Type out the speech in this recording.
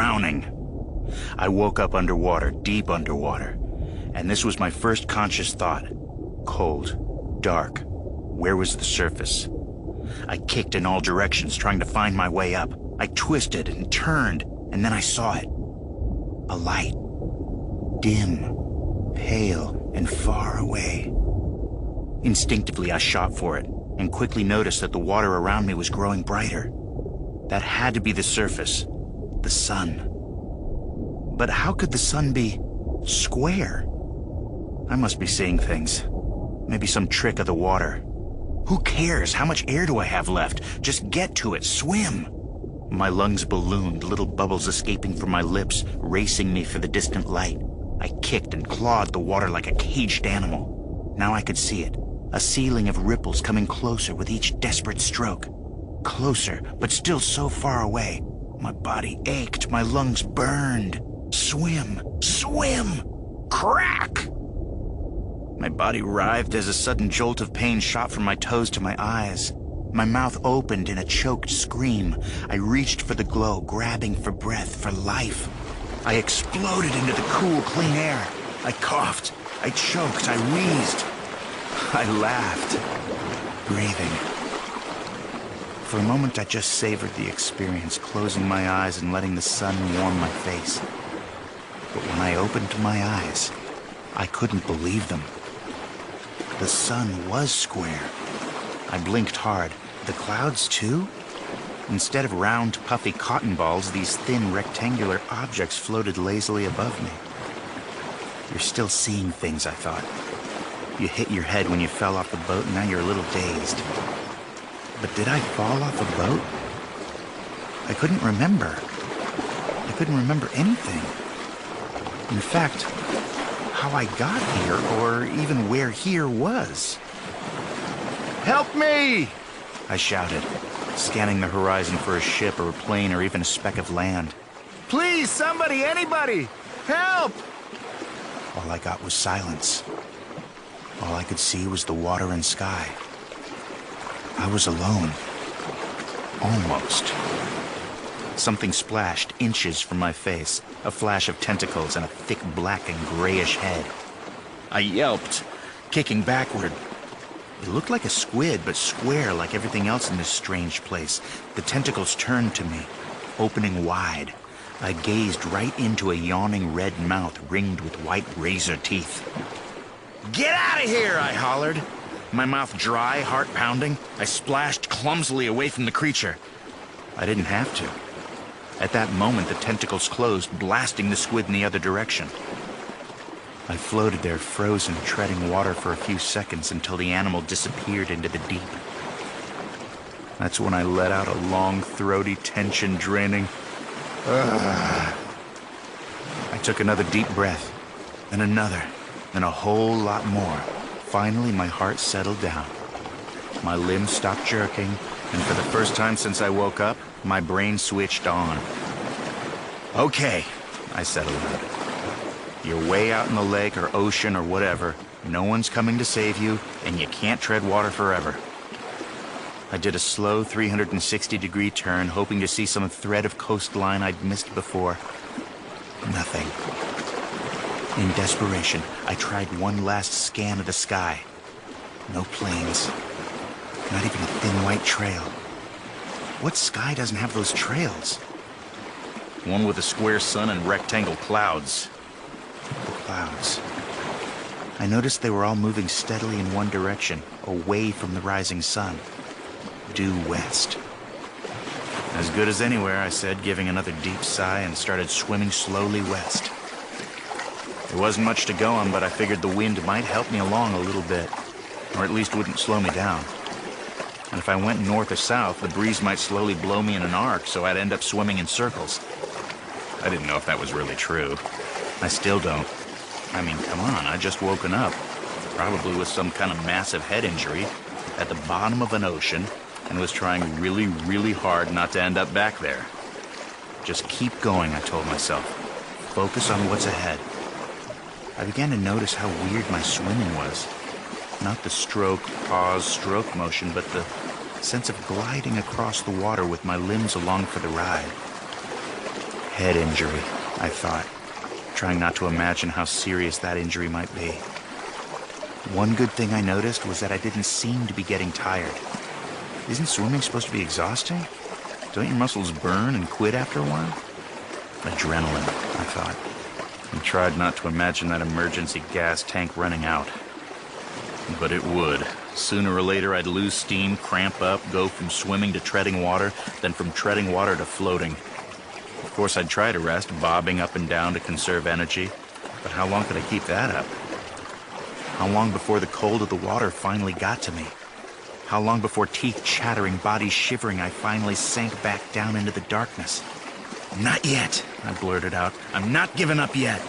drowning. I woke up underwater, deep underwater, and this was my first conscious thought. Cold, dark. Where was the surface? I kicked in all directions, trying to find my way up. I twisted and turned, and then I saw it. A light. Dim, pale, and far away. Instinctively, I shot for it, and quickly noticed that the water around me was growing brighter. That had to be the surface. The sun. But how could the sun be square? I must be seeing things. Maybe some trick of the water. Who cares? How much air do I have left? Just get to it. Swim. My lungs ballooned, little bubbles escaping from my lips, racing me for the distant light. I kicked and clawed the water like a caged animal. Now I could see it. A ceiling of ripples coming closer with each desperate stroke. Closer, but still so far away. My body ached. My lungs burned. Swim. Swim! Crack! My body writhed as a sudden jolt of pain shot from my toes to my eyes. My mouth opened in a choked scream. I reached for the glow, grabbing for breath, for life. I exploded into the cool, clean air. I coughed. I choked. I wheezed. I laughed, breathing. For a moment, I just savored the experience, closing my eyes and letting the sun warm my face. But when I opened my eyes, I couldn't believe them. The sun was square. I blinked hard. The clouds, too? Instead of round, puffy cotton balls, these thin, rectangular objects floated lazily above me. You're still seeing things, I thought. You hit your head when you fell off the boat, and now you're a little dazed. But did I fall off a boat? I couldn't remember. I couldn't remember anything. In fact, how I got here, or even where here was. "Help me!" I shouted, scanning the horizon for a ship or a plane or even a speck of land. "Please, somebody, anybody! Help!" All I got was silence. All I could see was the water and sky. I was alone. Almost. Something splashed inches from my face, a flash of tentacles and a thick black and grayish head. I yelped, kicking backward. It looked like a squid, but square like everything else in this strange place. The tentacles turned to me, opening wide. I gazed right into a yawning red mouth ringed with white razor teeth. "Get out of here!" I hollered. My mouth dry, heart pounding, I splashed clumsily away from the creature. I didn't have to. At that moment, the tentacles closed, blasting the squid in the other direction. I floated there, frozen, treading water for a few seconds until the animal disappeared into the deep. That's when I let out a long, throaty, tension-draining "Ugh." I took another deep breath, then another, then a whole lot more. Finally, my heart settled down. My limbs stopped jerking, and for the first time since I woke up, my brain switched on. "Okay," I said aloud. "You're way out in the lake or ocean or whatever. No one's coming to save you, and you can't tread water forever." I did a slow 360-degree turn, hoping to see some thread of coastline I'd missed before. Nothing. In desperation, I tried one last scan of the sky. No planes. Not even a thin white trail. What sky doesn't have those trails? One with a square sun and rectangle clouds. The clouds. I noticed they were all moving steadily in one direction, away from the rising sun. Due west. "As good as anywhere," I said, giving another deep sigh, and started swimming slowly west. There wasn't much to go on, but I figured the wind might help me along a little bit, or at least wouldn't slow me down. And if I went north or south, the breeze might slowly blow me in an arc, so I'd end up swimming in circles. I didn't know if that was really true. I still don't. I mean, come on, I'd just woken up, probably with some kind of massive head injury, at the bottom of an ocean, and was trying really, really hard not to end up back there. Just keep going, I told myself. Focus on what's ahead. I began to notice how weird my swimming was. Not the stroke, pause, stroke motion, but the sense of gliding across the water with my limbs along for the ride. Head injury, I thought, trying not to imagine how serious that injury might be. One good thing I noticed was that I didn't seem to be getting tired. Isn't swimming supposed to be exhausting? Don't your muscles burn and quit after a while? Adrenaline, I thought, and tried not to imagine that emergency gas tank running out. But it would. Sooner or later I'd lose steam, cramp up, go from swimming to treading water, then from treading water to floating. Of course I'd try to rest, bobbing up and down to conserve energy, but how long could I keep that up? How long before the cold of the water finally got to me? How long before teeth chattering, body shivering, I finally sank back down into the darkness? Not yet, I blurted out. I'm not giving up yet.